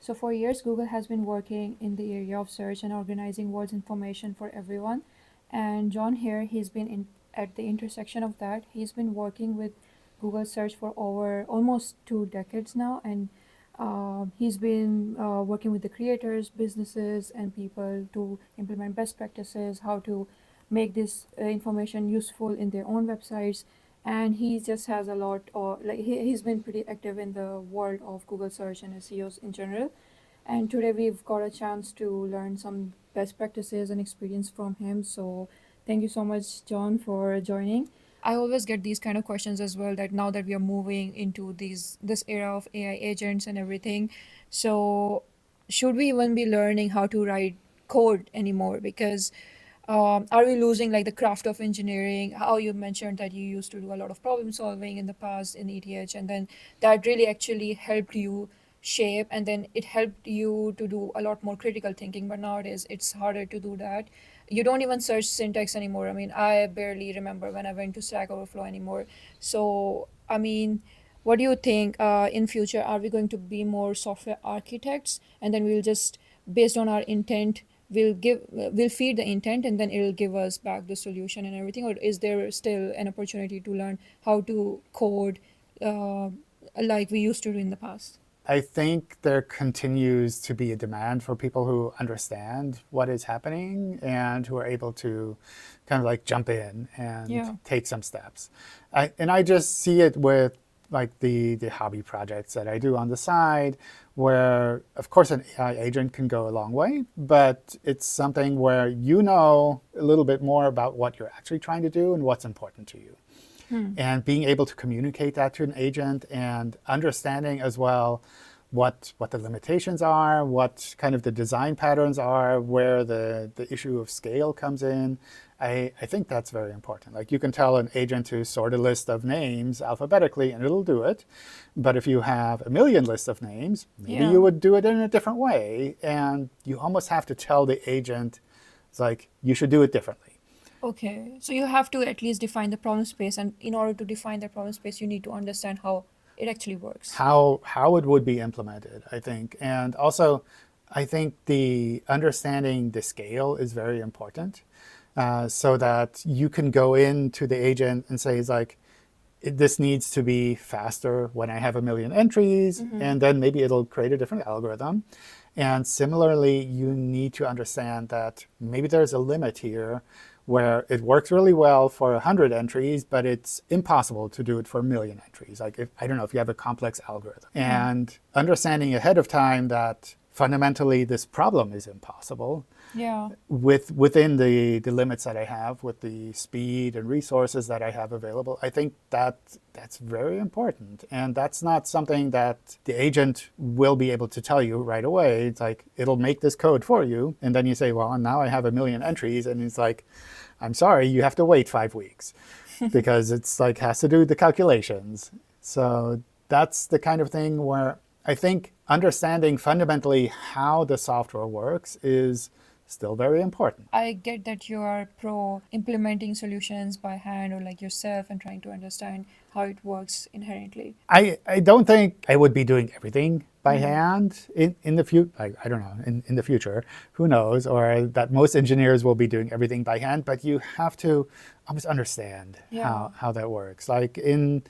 So for years, Google has been working in the area of search and organizing world's information for everyone. And John here, he's been at the intersection of that. He's been working with Google search for over almost 2 decades now, and he's been working with the creators, businesses, and people to implement best practices, how to make this information useful in their own websites. And he just has a lot of like he's been pretty active in the world of Google search and SEOs in general. And today we've got a chance to learn some best practices and experience from him. So thank you so much, John, for joining. I always get these kind of questions as well, that now that we are moving into this era of AI agents and everything, so should we even be learning how to write code anymore? Because are we losing like the craft of engineering? How you mentioned that you used to do a lot of problem solving in the past in ETH, and then that really actually helped you shape, and then it helped you to do a lot more critical thinking. But nowadays it's harder to do that. You don't even search syntax anymore. I mean, I barely remember when I went to Stack Overflow anymore. So I mean, what do you think, in future, are we going to be more software architects, and then we'll just, based on our intent, we'll feed the intent, and then it'll give us back the solution and everything? Or is there still an opportunity to learn how to code, uh, like we used to do in the past? I think there continues to be a demand for people who understand what is happening and who are able to kind of like jump in and Yeah. take some steps. And I just see it with like the hobby projects that I do on the side, where of course an AI agent can go a long way, but it's something where you know a little bit more about what you're actually trying to do and what's important to you. And being able to communicate that to an agent and understanding as well what the limitations are, what kind of the design patterns are, where the issue of scale comes in. I think that's very important. Like you can tell an agent to sort a list of names alphabetically and it'll do it. But if you have a million lists of names, maybe Yeah. you would do it in a different way. And you almost have to tell the agent, it's like, you should do it differently. Okay, so you have to at least define the problem space, and in order to define that problem space, you need to understand how it actually works. How it would be implemented, I think. And also, I think the understanding the scale is very important, so that you can go into the agent and say, it's like, this needs to be faster when I have a million entries, and then maybe it'll create a different algorithm. And similarly, you need to understand that maybe there's a limit here where it works really well for 100 entries, but it's impossible to do it for a million entries. Like, if, I don't know, if you have a complex algorithm. And understanding ahead of time that fundamentally this problem is impossible, Yeah. within the limits that I have, with the speed and resources that I have available, I think that's very important. And that's not something that the agent will be able to tell you right away. It's like, it'll make this code for you. And then you say, well, now I have a million entries. And it's like, I'm sorry, you have to wait 5 weeks because it's like has to do the calculations. So that's the kind of thing where I think understanding fundamentally how the software works is still very important. I get that you are pro implementing solutions by hand or like yourself and trying to understand how it works inherently. I don't think I would be doing everything by hand in the future. I don't know, in the future, who knows, or that most engineers will be doing everything by hand, but you have to almost understand Yeah. how that works. Like in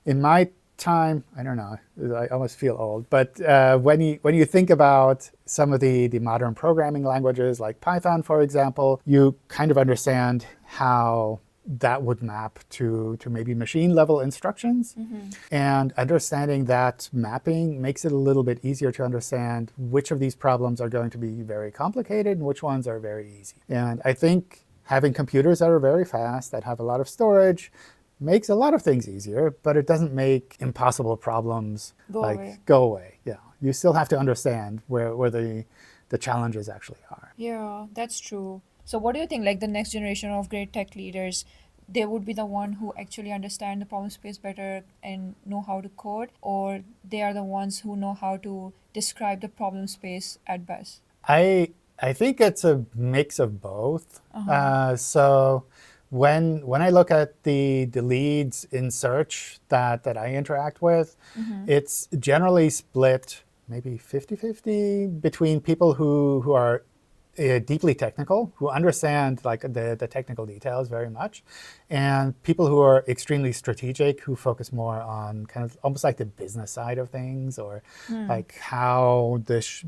my time, I don't know, I almost feel old, but when you think about some of the modern programming languages like Python, for example, you kind of understand how that would map to maybe machine level instructions. And understanding that mapping makes it a little bit easier to understand which of these problems are going to be very complicated and which ones are very easy. And I think having computers that are very fast, that have a lot of storage, makes a lot of things easier, but it doesn't make impossible problems Go away. go away. Yeah, you still have to understand where the challenges actually are. Yeah, that's true. So what do you think, like the next generation of great tech leaders, they would be the one who actually understand the problem space better and know how to code, or they are the ones who know how to describe the problem space at best? I think it's a mix of both. So when I look at the leads in search that I interact with, it's generally split maybe 50-50 between people who are deeply technical, who understand like the technical details very much, and people who are extremely strategic, who focus more on kind of almost like the business side of things, or like how this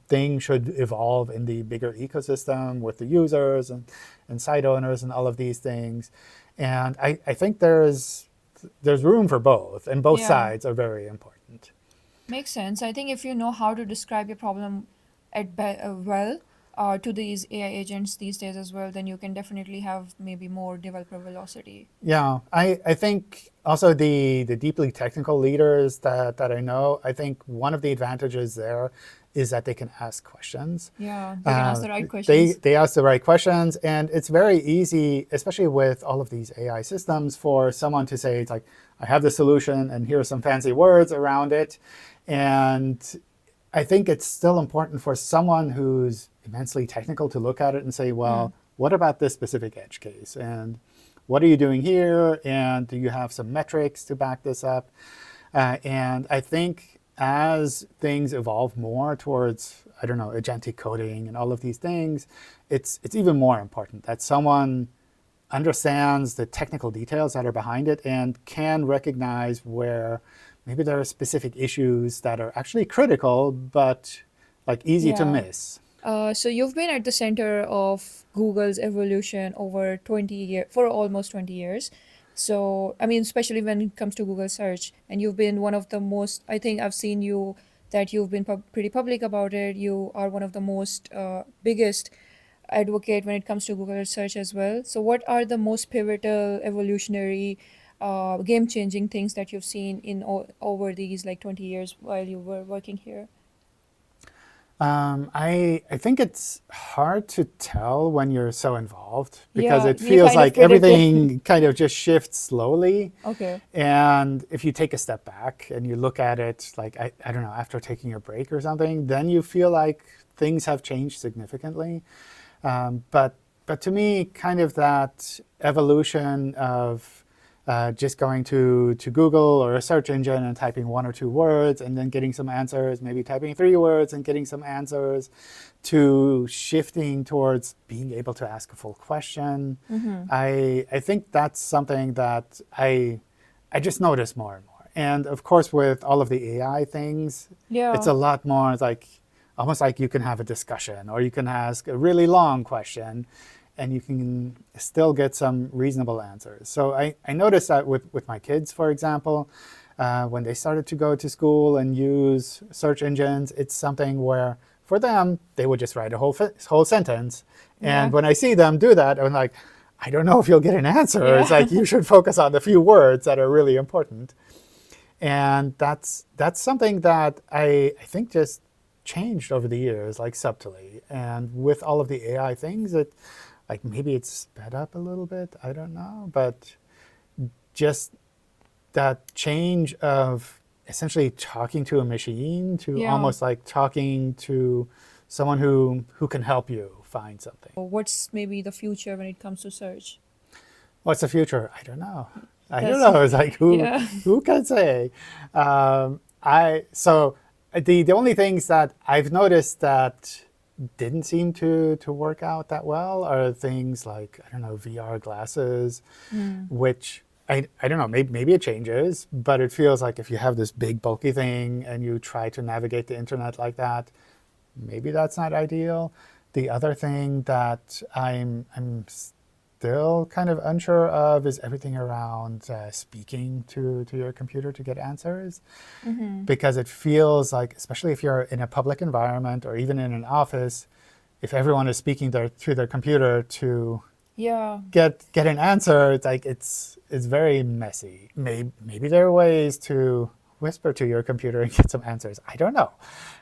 thing should evolve in the bigger ecosystem with the users and site owners and all of these things. And I think there's room for both, and both Yeah. sides are very important. Makes sense. I think if you know how to describe your problem well to these AI agents these days as well, then you can definitely have maybe more developer velocity. Yeah, I think also the deeply technical leaders that I know, I think one of the advantages there is that they can ask questions. Yeah, they can ask the right They questions. they ask the right questions, and it's very easy, especially with all of these AI systems, for someone to say, it's like, I have the solution, and here are some fancy words around it. And I think it's still important for someone who's immensely technical to look at it and say, Hmm. well, what about this specific edge case? And what are you doing here? And do you have some metrics to back this up? And I think as things evolve more towards, I don't know, agentic coding and all of these things, it's even more important that someone understands the technical details that are behind it and can recognize where maybe there are specific issues that are actually critical, but like easy to Yeah. miss. So you've been at the center of Google's evolution over 20 years, for almost 20 years. So, I mean, especially when it comes to Google search, and you've been one of the most, I think I've seen you that you've been pretty public about it. You are one of the most biggest advocate when it comes to Google search as well. So, what are the most pivotal, evolutionary, game-changing things that you've seen in over these like 20 years while you were working here? I think it's hard to tell when you're so involved because Yeah, it you feels kind of like predicted. everything kind of just shifts slowly. Okay. And if you take a step back and you look at it, like, I don't know, after taking a break or something, then you feel like things have changed significantly. But to me, kind of that evolution of just going to Google or a search engine and typing one or two words and then getting some answers, maybe typing three words and getting some answers, to shifting towards being able to ask a full question. Mm-hmm. I think that's something that I just notice more and more. And of course, with all of the AI things, it's Yeah. a lot more like almost like you can have a discussion or you can ask a really long question and you can still get some reasonable answers. So I noticed that with my kids, for example, when they started to go to school and use search engines, it's something where for them, they would just write a whole sentence. And Yeah. when I see them do that, I'm like, I don't know if you'll get an answer. It's Yeah. like you should focus on the few words that are really important. And that's something that I think just changed over the years, like subtly. And with all of the AI things, it like maybe it's sped up a little bit. I don't know, but just that change of essentially talking to a machine to Yeah. almost like talking to someone who can help you find something. What's maybe the future when it comes to search? What's the future? I don't know. I don't That's know. It's like yeah. who can say? I so the only things that I've noticed that didn't seem to work out that well are things like, I don't know, VR glasses, Mm. which I don't know, maybe it changes, but it feels like if you have this big bulky thing and you try to navigate the internet like that, maybe that's not ideal. The other thing that I'm still kind of unsure of is everything around speaking to your computer to get answers, Mm-hmm. because it feels like, especially if you're in a public environment or even in an office, if everyone is speaking through their computer to Yeah. get an answer, it's like it's very messy. Maybe there are ways to whisper to your computer and get some answers. I don't know.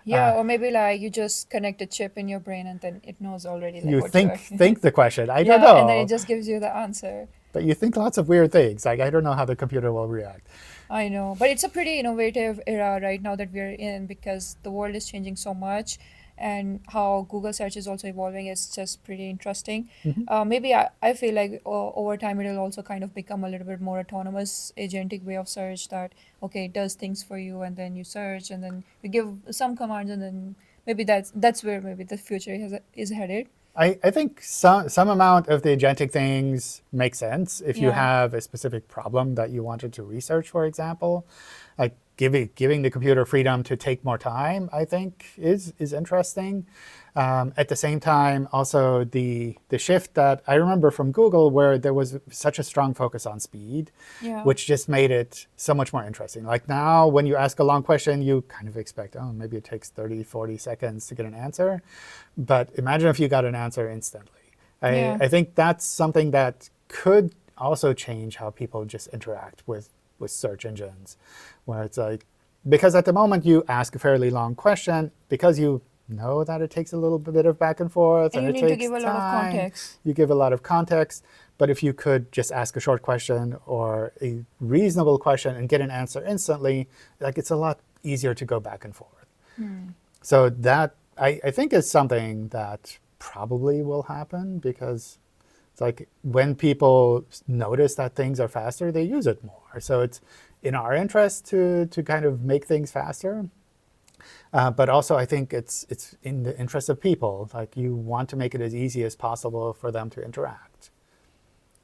Yeah, Uh, or maybe like you just connect a chip in your brain and then it knows already like you what you think actually think the question. I don't Yeah, and then it know. just gives you the answer. but you think lots of weird things. Like, I don't know how the computer will react. I know, but it's a pretty innovative era right now that we're in because the world is changing so much, and how Google search is also evolving is just pretty interesting. Hmm. Maybe I feel like over time it'll also kind of become a little bit more autonomous, agentic way of search that, okay, it does things for you and then you search and then you give some commands and then maybe that's where maybe the future is headed. I think some amount of the agentic things make sense if you Yeah. have a specific problem that you wanted to research, for example. Like giving the computer freedom to take more time, I think, is interesting. At the same time, also the shift that I remember from Google, where there was such a strong focus on speed, Yeah. which just made it so much more interesting. Like now, when you ask a long question, you kind of expect, oh, maybe it takes 30, 40 seconds to get an answer. But imagine if you got an answer instantly. Yeah. I think that's something that could also change how people just interact with search engines, where it's like, because at the moment you ask a fairly long question, because you know that it takes a little bit of back and forth And and you it need to takes give a lot of time, context. you give a lot of context. But if you could just ask a short question or a reasonable question and get an answer instantly, like it's a lot easier to go back and forth. Hmm. So that I think is something that probably will happen because it's like when people notice that things are faster, they use it more. So it's in our interest to kind of make things faster. But also, I think it's in the interest of people. Like you want to make it as easy as possible for them to interact.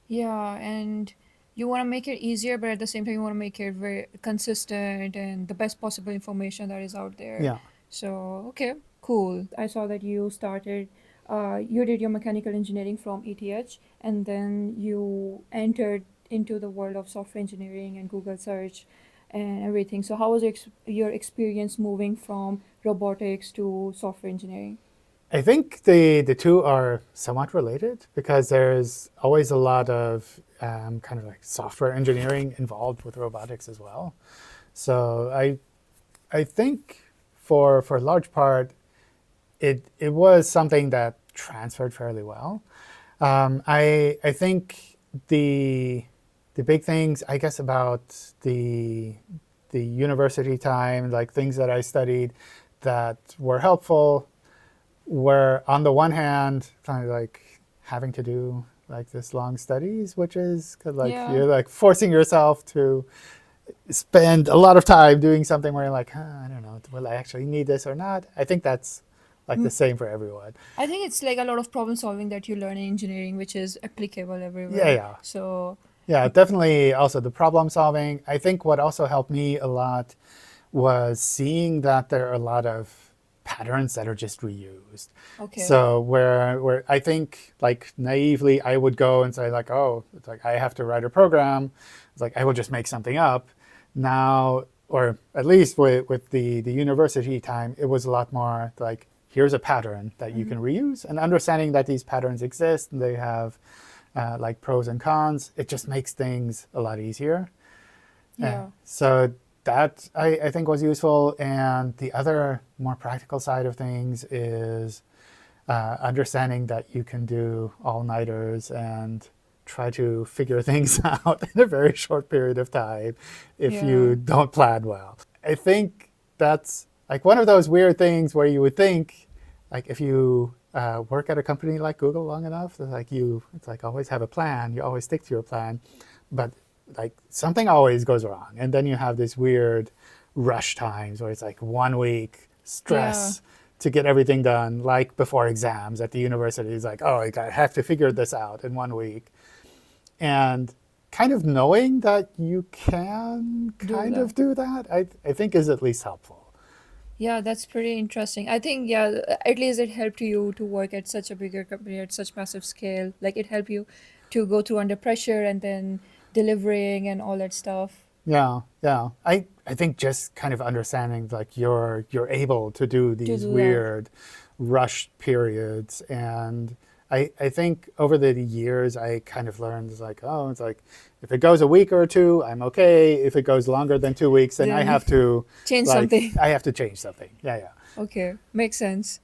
Yeah, and you want to make it easier, but at the same time, you want to make it very consistent and the best possible information that is out there. Yeah. So, okay, cool. I saw that you did your mechanical engineering from ETH, and then you entered into the world of software engineering and Google search and everything. So, how was your experience moving from robotics to software engineering? I think the two are somewhat related because there's always a lot of kind of like software engineering involved with robotics as well. So I think for a large part, it was something that transferred fairly well. I think the big things, I guess, about the university time, like things that I studied that were helpful, were on the one hand kind of like having to do like this long studies, which is 'cause, like Yeah. you're like forcing yourself to spend a lot of time doing something where you're like, I don't know, will I actually need this or not? I think that's like the Mm, same for everyone. I think it's like a lot of problem solving that you learn in engineering, which is applicable Yeah, everywhere. yeah. So, Yeah, definitely also the problem solving. I think what also helped me a lot was seeing that there are a lot of patterns that are just reused. okay. So where I think like naively I would go and say like, oh, it's like I have to write a program. It's like I will just make something up. Now, or at least with the university time, it was a lot more like here's a pattern that you Hmm. can reuse, and understanding that these patterns exist and they have like pros and cons, it just makes things a lot easier. Yeah. So that I think was useful. And the other more practical side of things is understanding that you can do all-nighters and try to figure things out in a very short period of time if Yeah. you don't plan well. I think that's like one of those weird things where you would think, like if you work at a company like Google long enough, that like it's like always have a plan, you always stick to your plan, but like something always goes wrong, and then you have this weird rush times where it's like 1 week Yeah. stress to get everything done, like before exams at the university. It's like, oh, I have to figure this out in 1 week. And kind of knowing that you can Do kind that. of do that, I think is at least helpful. Yeah, that's pretty interesting. I think, yeah, at least it helped you to work at such a bigger company at such massive scale. Like it helped you to go through under pressure and then delivering and all that stuff. Yeah, yeah. I think just kind of understanding like you're able to do To these do that. weird rushed periods. And I think over the years I kind of learned it's like, oh, it's like if it goes a week or two, I'm okay. If it goes longer than 2 weeks, then I Then have to change like something. I have to change something. Yeah, yeah. Okay, makes sense.